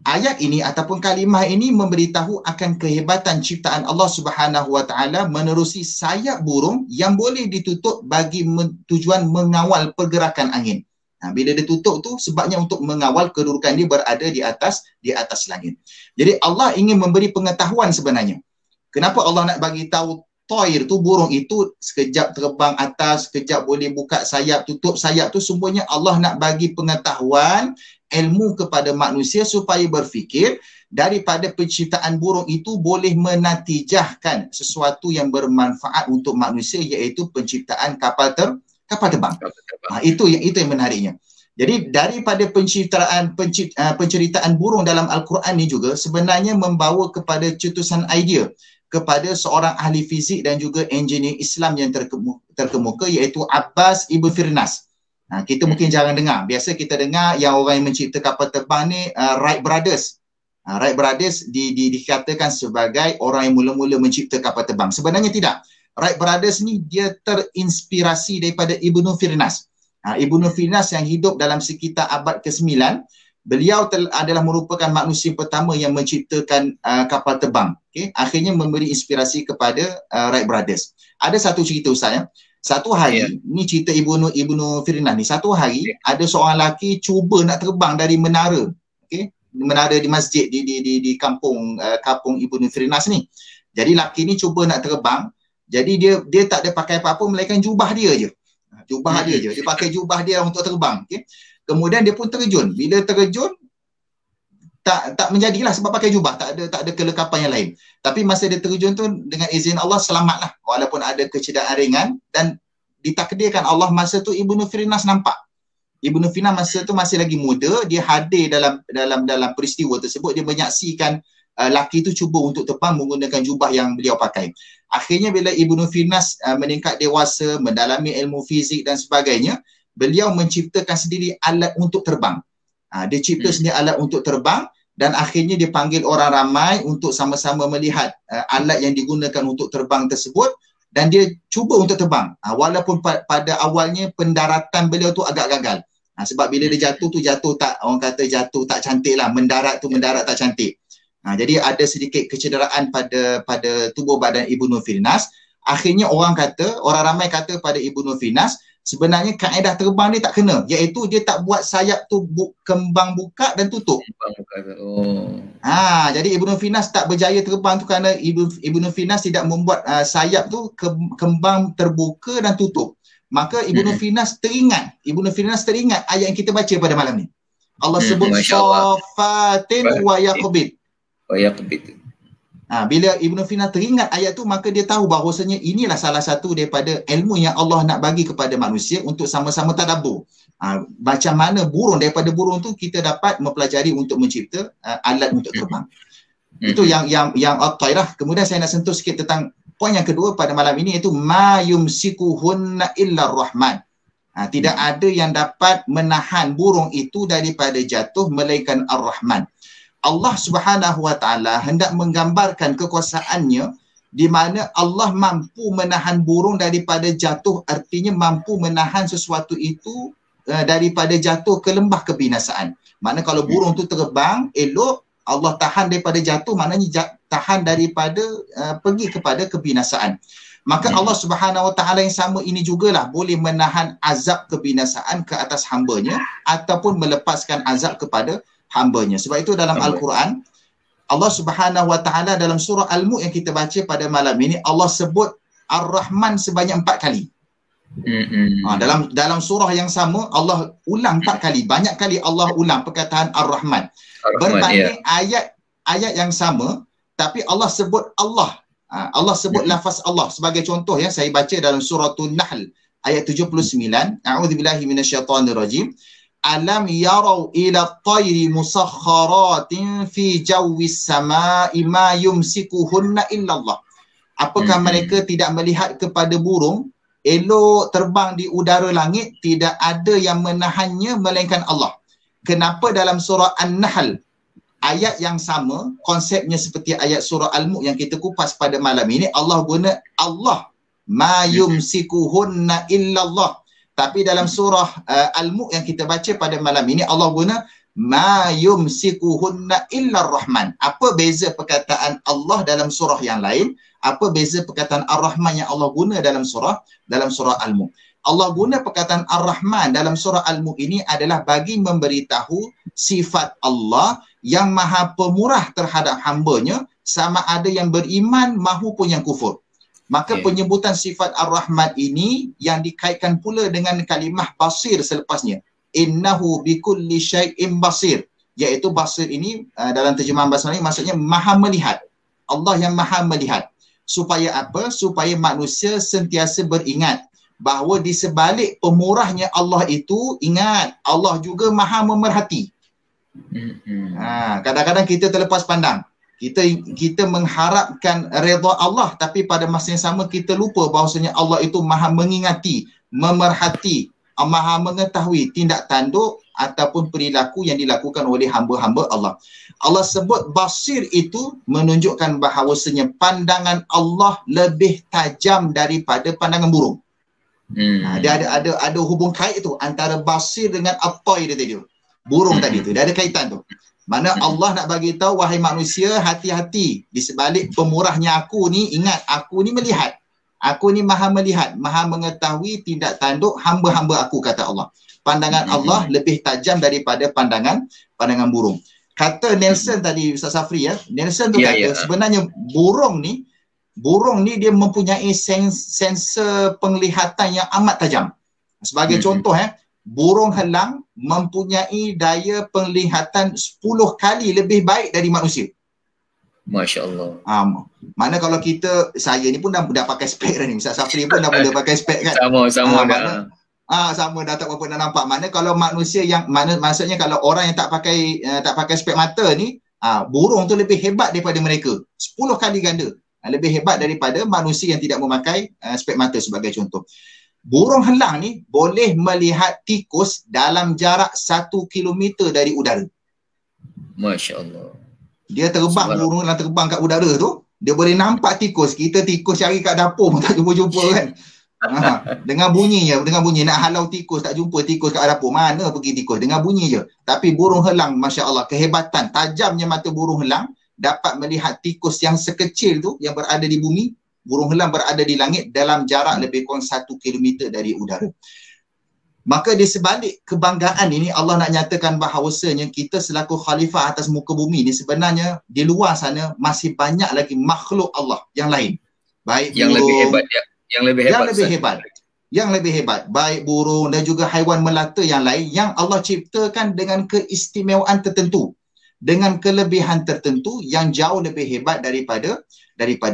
Ayat ini ataupun kalimah ini memberitahu akan kehebatan ciptaan Allah Subhanahu Wa Taala menerusi sayap burung yang boleh ditutup bagi tujuan mengawal pergerakan angin. Bila dia tutup tu sebabnya untuk mengawal kedudukan dia berada di atas langit. Jadi Allah ingin memberi pengetahuan sebenarnya. Kenapa Allah nak bagi tahu toir tu, burung itu sekejap terbang atas, sekejap boleh buka sayap, tutup sayap tu, semuanya Allah nak bagi pengetahuan, ilmu kepada manusia supaya berfikir daripada penciptaan burung itu boleh menatijahkan sesuatu yang bermanfaat untuk manusia, iaitu penciptaan kapal terbang. Itu yang menariknya. Jadi daripada penceritaan burung dalam Al-Quran ni juga sebenarnya membawa kepada cetusan idea kepada seorang ahli fizik dan juga engineer Islam yang terkemuka, iaitu Abbas Ibn Firnas. Kita mungkin jarang dengar. Biasa kita dengar yang orang yang mencipta kapal terbang ni Wright Brothers. Wright Brothers dikatakan sebagai orang yang mula-mula mencipta kapal terbang. Sebenarnya tidak. Wright Brothers ni dia terinspirasi daripada Ibn Firnas. Ibn Firnas yang hidup dalam sekitar abad ke-9. Beliau adalah merupakan manusia pertama yang menciptakan kapal terbang. Akhirnya memberi inspirasi kepada Wright Brothers. Ada satu cerita Ustaz ya. Satu hari, ni cerita Ibnu Firnas ni. Satu hari ada seorang lelaki cuba nak terbang dari menara. Menara di masjid di kampung Ibnu Firnas ni. Jadi lelaki ni cuba nak terbang. Jadi dia tak ada pakai apa-apa melainkan jubah dia je. Dia pakai jubah dia untuk terbang. Kemudian dia pun terjun. Bila terjun tak menjadilah sebab pakai jubah, tak ada kelekapan yang lain. Tapi masa dia terjun tu dengan izin Allah selamatlah walaupun ada kecederaan ringan, dan ditakdirkan Allah masa tu Ibnu Firnas nampak. Ibnu Firnas masa tu masih lagi muda, dia hadir dalam peristiwa tersebut, dia menyaksikan laki tu cuba untuk terbang menggunakan jubah yang beliau pakai. Akhirnya bila Ibnu Firnas meningkat dewasa, mendalami ilmu fizik dan sebagainya, beliau menciptakan sendiri alat untuk terbang. Dia cipta sendiri alat untuk terbang dan akhirnya dia panggil orang ramai untuk sama-sama melihat alat yang digunakan untuk terbang tersebut dan dia cuba untuk terbang. Walaupun pada awalnya pendaratan beliau tu agak gagal. Sebab bila dia jatuh tak, orang kata jatuh tak cantik lah, mendarat tak cantik. Jadi ada sedikit kecederaan pada tubuh badan Ibnu Firnas. Akhirnya orang ramai kata pada Ibnu Firnas, sebenarnya kaedah terbang dia tak kena, iaitu dia tak buat sayap tu kembang buka dan tutup. Jadi Ibnu Firnas tak berjaya terbang tu kerana Ibnu Firnas tidak membuat sayap tu kembang terbuka dan tutup. Maka Ibnu Firnas teringat ayat yang kita baca pada malam ni. Allah sebut safatin wa yaqbid. Bila Ibnu Firnas teringat ayat tu, maka dia tahu bahawasanya inilah salah satu daripada ilmu yang Allah nak bagi kepada manusia untuk sama-sama tadabbur. Macam mana daripada burung tu kita dapat mempelajari untuk mencipta alat untuk terbang. Itu yang at-tairah. Kemudian saya nak sentuh sikit tentang poin yang kedua pada malam ini, iaitu ma yumsikuhunna illa rahman. Tidak ada yang dapat menahan burung itu daripada jatuh melainkan Ar-Rahman. Allah Subhanahu Wa Taala hendak menggambarkan kekuasaannya di mana Allah mampu menahan burung daripada jatuh, artinya mampu menahan sesuatu itu daripada jatuh ke lembah kebinasaan. Mana kalau burung tu terbang elok, Allah tahan daripada jatuh, maknanya tahan daripada pergi kepada kebinasaan. Maka Allah Subhanahu Wa Taala yang sama ini jugalah boleh menahan azab kebinasaan ke atas hambanya ataupun melepaskan azab kepada hambanya. Sebab itu dalam Al-Quran, Allah Subhanahu Wa Taala dalam surah Al-Mulk yang kita baca pada malam ini, Allah sebut Ar-Rahman sebanyak 4 kali. Dalam surah yang sama Allah ulang 4 kali. Banyak kali Allah ulang perkataan Ar-Rahman. Berbanding ayat yang sama, tapi Allah sebut Allah. Allah sebut lafaz Allah. Sebagai contoh, saya baca dalam suratul Nahl ayat 79. A'udzubillahi minasyaitonirrajim. Alam yarau ila tayri musakhkharatin fi jawis sama'i ma yumsikuhunna illallah. Apakah mereka tidak melihat kepada burung elok terbang di udara langit, tidak ada yang menahannya melainkan Allah. Kenapa dalam surah An-Nahl ayat yang sama, konsepnya seperti ayat surah Al-Mulk yang kita kupas pada malam ini, Allah guna Allah, ma yumsikuhunna illallah. Tapi dalam surah Al-Mulk yang kita baca pada malam ini, Allah guna ma yumsikuhunna illa Rahman. Apa beza perkataan Allah dalam surah yang lain? Apa beza perkataan Ar-Rahman yang Allah guna dalam surah Al-Mulk? Allah guna perkataan Ar-Rahman dalam surah Al-Mulk ini adalah bagi memberitahu sifat Allah yang maha pemurah terhadap hambanya, sama ada yang beriman mahupun yang kufur. Maka penyebutan sifat Ar-Rahman ini yang dikaitkan pula dengan kalimah basir selepasnya. Innahu bikulli syai'in basir. Iaitu basir ini dalam terjemahan bahasa Melayu maksudnya maha melihat. Allah yang maha melihat. Supaya apa? Supaya manusia sentiasa beringat bahawa di sebalik pemurahnya Allah itu, ingat Allah juga maha memerhati. Kadang-kadang kita terlepas pandang. Kita mengharapkan redha Allah, tapi pada masa yang sama kita lupa bahawasanya Allah itu maha mengingati, memerhati, maha mengetahui tindak tanduk ataupun perilaku yang dilakukan oleh hamba-hamba Allah. Allah sebut basir itu menunjukkan bahawasanya pandangan Allah lebih tajam daripada pandangan burung. Dia ada hubung kait itu antara basir dengan at-tay dia tadi. Burung tadi tu, dia ada kaitan tu. Mana Allah nak bagi tahu, wahai manusia, hati-hati di sebalik pemurahnya aku ni, ingat aku ni melihat. Aku ni maha melihat, maha mengetahui tindak tanduk hamba-hamba aku, kata Allah. Pandangan Allah lebih tajam daripada pandangan burung. Kata Nelson tadi, Ustaz Safri Nelson tu kata sebenarnya burung ni dia mempunyai sensor penglihatan yang amat tajam. Sebagai contoh burung helang mempunyai daya penglihatan 10 kali lebih baik dari manusia. Masya Allah. Mana kalau saya ni pun dah pakai spek dah ni. Ustaz Safri pun dah boleh pakai spek kan. Sama sama dah tak berapa nak nampak. Mana kalau manusia yang maksudnya kalau orang yang tak pakai spek mata ni, burung tu lebih hebat daripada mereka. 10 kali ganda. Lebih hebat daripada manusia yang tidak memakai spek mata sebagai contoh. Burung helang ni boleh melihat tikus dalam jarak 1 kilometer dari udara. Masya Allah. Dia terbang, burung helang terbang kat udara tu, dia boleh nampak tikus. Kita tikus cari kat dapur pun tak jumpa-jumpa kan. Dengan bunyi nak halau tikus, tak jumpa tikus kat dapur, mana pergi tikus, dengan bunyi je. Tapi burung helang, Masya Allah, kehebatan, tajamnya mata burung helang dapat melihat tikus yang sekecil tu yang berada di bumi. Burung helang berada di langit dalam jarak lebih kurang 1 kilometer dari udara. Maka di sebalik kebanggaan ini, Allah nak nyatakan bahawasanya kita selaku khalifah atas muka bumi ni, sebenarnya di luar sana masih banyak lagi makhluk Allah yang lain. Baik yang burung, lebih hebat ya. Yang lebih hebat, baik burung dan juga haiwan melata yang lain yang Allah ciptakan dengan keistimewaan tertentu, dengan kelebihan tertentu yang jauh lebih hebat daripada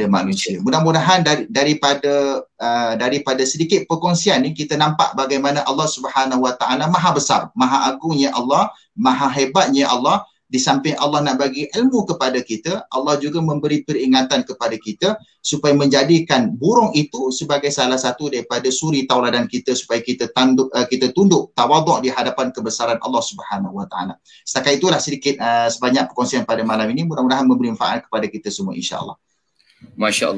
manusia. Mudah-mudahan daripada sedikit perkongsian ni kita nampak bagaimana Allah Subhanahu Wa Taala maha besar, maha agungnya Allah, maha hebatnya Allah. Di samping Allah nak bagi ilmu kepada kita, Allah juga memberi peringatan kepada kita supaya menjadikan burung itu sebagai salah satu daripada suri tauladan kita, supaya kita tunduk tawaduk di hadapan kebesaran Allah Subhanahu Wa Taala. Setakat itulah sedikit sebanyak perkongsian pada malam ini, mudah-mudahan memberi manfaat kepada kita semua, insya-Allah. Masya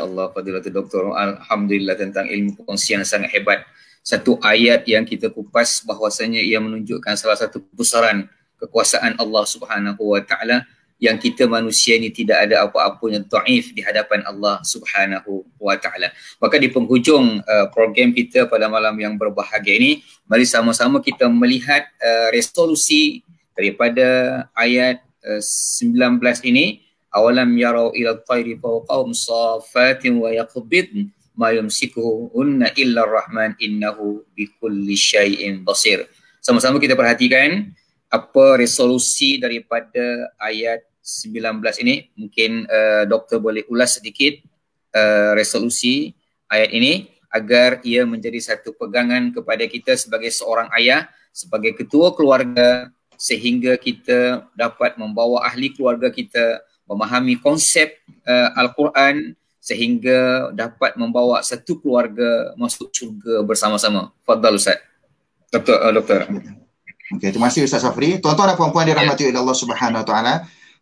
Allah, Fadilatul Doktor. Alhamdulillah, tentang ilmu perkongsian sangat hebat. Satu ayat yang kita kupas bahwasanya ia menunjukkan salah satu kebesaran kekuasaan Allah Subhanahu Wa Taala, yang kita manusia ni tidak ada apa-apa yang dhaif di hadapan Allah Subhanahu Wa Taala. Maka di penghujung program kita pada malam yang berbahagia ini, mari sama-sama kita melihat resolusi daripada ayat 19 ini. Awalam yarau ila at-tayri fawqahum saffatin wa yaqbidn ma yumsikuhunna illa ar-rahman innahu bikulli syai'in basir. Sama-sama kita perhatikan apa resolusi daripada ayat 19 ini. Mungkin doktor boleh ulas sedikit resolusi ayat ini agar ia menjadi satu pegangan kepada kita sebagai seorang ayah, sebagai ketua keluarga, sehingga kita dapat membawa ahli keluarga kita memahami konsep Al-Quran, sehingga dapat membawa satu keluarga masuk syurga bersama-sama. Fadhal Ustaz. Doktor. Okey, terima kasih Ustaz Safri. Tuan-tuan dan puan-puan dirahmati oleh Allah Subhanahu Wa Taala,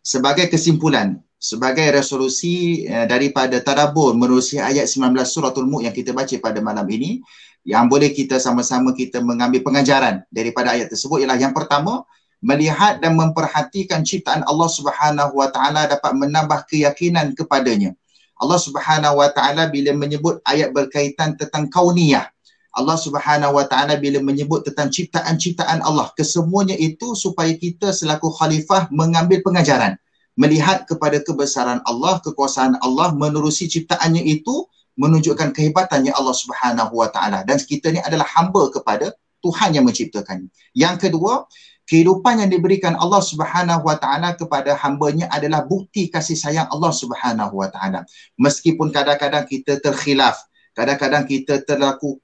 sebagai kesimpulan, sebagai resolusi daripada tadabbur menerusi ayat 19 suratul Mulk yang kita baca pada malam ini, yang boleh kita sama-sama kita mengambil pengajaran daripada ayat tersebut ialah yang pertama, melihat dan memperhatikan ciptaan Allah Subhanahu Wa Taala dapat menambah keyakinan kepadanya. Allah Subhanahu Wa Taala bila menyebut ayat berkaitan tentang kauniyah, Allah Subhanahu Wa Taala bila menyebut tentang ciptaan-ciptaan Allah, kesemuanya itu supaya kita selaku khalifah mengambil pengajaran, melihat kepada kebesaran Allah, kekuasaan Allah, menerusi ciptaannya itu menunjukkan kehebatannya Allah Subhanahu Wa Taala, dan kita ni adalah hamba kepada Tuhan yang menciptakan. Yang kedua, kehidupan yang diberikan Allah Subhanahu Wa Taala kepada hambanya adalah bukti kasih sayang Allah Subhanahu Wa Taala. Meskipun kadang-kadang kita terkhilaf, kadang-kadang kita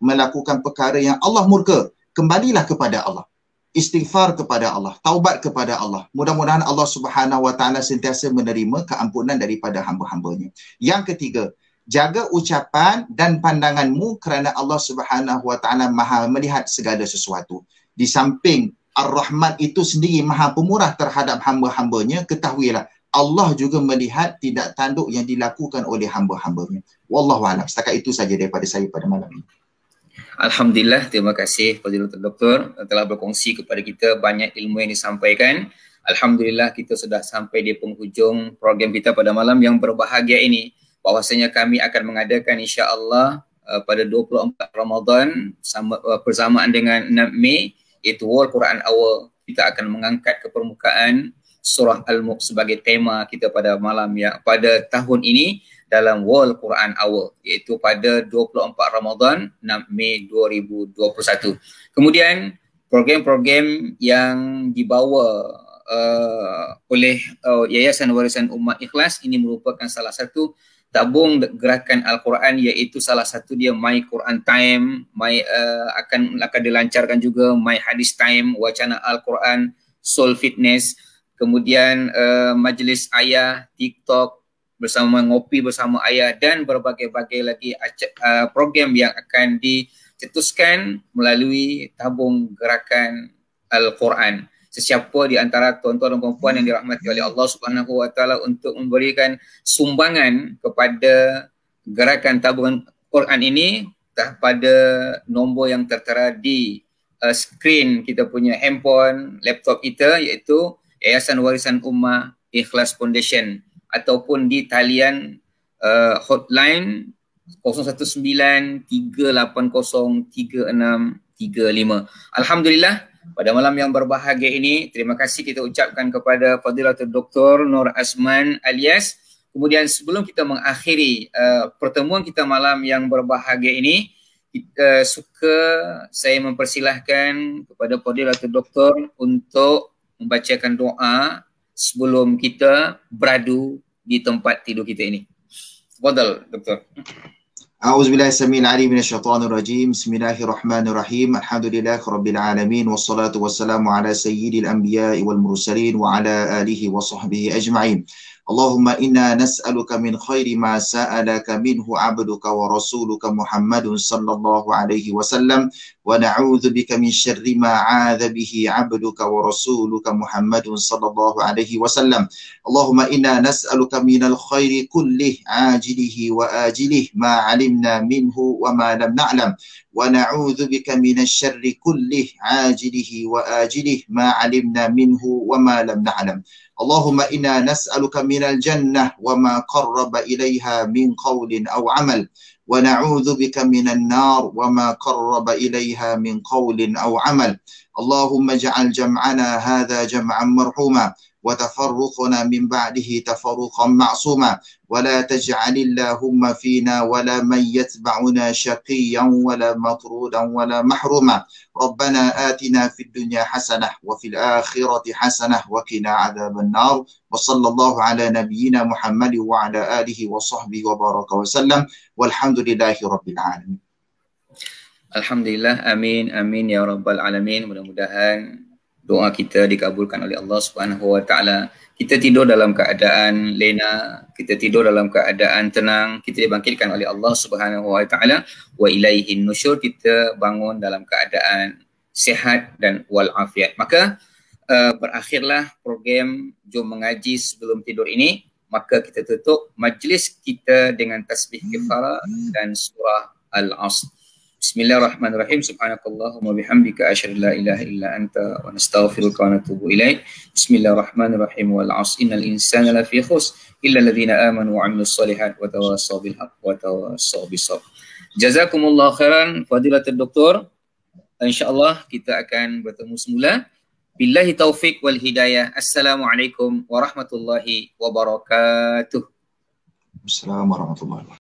melakukan perkara yang Allah murka, kembalilah kepada Allah, istighfar kepada Allah, taubat kepada Allah. Mudah-mudahan Allah Subhanahu Wa Taala sentiasa menerima keampunan daripada hamba-hambanya. Yang ketiga, jaga ucapan dan pandanganmu kerana Allah Subhanahu Wa Taala maha melihat segala sesuatu. Di samping Ar-Rahman itu sendiri maha pemurah terhadap hamba-hambanya, ketahuilah Allah juga melihat tidak tanduk yang dilakukan oleh hamba-hambanya. Wallahualam. Setakat itu saja daripada saya pada malam ini. Alhamdulillah, terima kasih Fadilatul Doktor telah berkongsi kepada kita banyak ilmu yang disampaikan. Alhamdulillah, kita sudah sampai di penghujung program kita pada malam yang berbahagia ini. Bahwasanya kami akan mengadakan insya-Allah pada 24 Ramadan bersamaan dengan 6 Mei, iaitu World Quran Hour. Kita akan mengangkat ke permukaan surah Al-Mulk sebagai tema kita pada malam pada tahun ini dalam World Quran Hour, iaitu pada 24 Ramadan 6 Mei 2021. Kemudian program-program yang dibawa oleh Yayasan Warisan Umat Ikhlas ini merupakan salah satu tabung gerakan Al-Quran, iaitu salah satu dia My Quran Time, akan dilancarkan juga My Hadis Time, Wacana Al-Quran, Soul Fitness, kemudian Majlis Ayah, TikTok bersama Ngopi bersama Ayah, dan berbagai-bagai lagi program yang akan cetuskan melalui tabung gerakan Al-Quran. Sesiapa di antara tuan-tuan dan puan-puan yang dirahmati oleh Allah Subhanahu Wa Taala untuk memberikan sumbangan kepada gerakan tabungan Quran ini pada nombor yang tertera di skrin kita punya handphone, laptop kita, iaitu Yayasan Warisan Ummah Ikhlas Foundation, ataupun di talian hotline 019-380-3635. Alhamdulillah, pada malam yang berbahagia ini, terima kasih kita ucapkan kepada Fadilatul Dr. Nur Azman Alias. Kemudian sebelum kita mengakhiri pertemuan kita malam yang berbahagia ini, saya mempersilahkan kepada Fadilatul Doktor untuk membacakan doa sebelum kita beradu di tempat tidur kita ini. Tafadhal, Doktor. A'udzubillahi samil alim minasyaitonir rajim. Bismillahirrahmanirrahim. Alhamdulillahirabbil alamin wassalatu wassalamu ala sayyidil anbiya'i wal mursalin wa ala alihi wa sahbihi ajma'in. Allahumma inna nas'aluka min khairi ma sa'alaka minhu 'abduka wa rasuluka Muhammadun sallallahu alaihi wasallam wa na'udzu bika min syarri ma 'adza bihi 'abduka wa rasuluka Muhammadun sallallahu alaihi wasallam. Allahumma inna nas'aluka minal khairi kullih 'ajilihi wa ajilihi ma 'alimna minhu wa ma lam na'lam wa na'udzu bika minasy syarri kullih 'ajilihi wa ajilihi ma 'alimna minhu wa ma lam na'lam. Allahumma inna nas'aluka minal jannah wa ma qarraba ilaiha min qawlin aw amal wa na'udzu bika minan nar wa ma qarraba ilaiha min qawlin aw amal. Allahumma ij'al jam'ana hadha jam'an marhuma wa tafarruqana min ba'dihi tafarruqan ma'suma wa la taj'al Allahumma fina wa la man yatba'una shaqiyyan wa la matrudan wa la mahruma. Rabbana atina fid dunya hasanah wa fil akhirati hasanah wa qina adzaban nar. Wa sallallahu ala nabiyyina Muhammad wa ala alihi wa sahbihi wa baraka wa sallam. Walhamdulillahi rabbil alamin. Alhamdulillah, amin amin ya rabbal alamin. Mudah-mudahan doa kita dikabulkan oleh Allah Subhanahu Wa Taala. Kita tidur dalam keadaan lena, kita tidur dalam keadaan tenang, kita dibangkitkan oleh Allah Subhanahu Wa Taala. Wa ilaihin nusyur, kita bangun dalam keadaan sihat dan walafiat. Maka berakhirlah program Jom Mengaji Sebelum Tidur ini. Maka kita tutup majlis kita dengan tasbih kifarah dan surah Al-Asr. Bismillahirrahmanirrahim. Subhanakallahumma bihamdika asyhadu an la ilaha illa anta wa nastaghfiruka wa natubu ilaik. Bismillahirrahmanirrahim. Wal 'asr innal insana lafi khusr illa alladhina amanu wa 'amilus solihat wa tawassaw bil haqq wa tawassaw bis sabr. Jazakumullahu khairan Fadilatul Doktor. Insyaallah kita akan bertemu semula. Billahi taufik wal hidayah. Assalamualaikum warahmatullahi wabarakatuh. Assalamualaikum warahmatullahi wabarakatuh.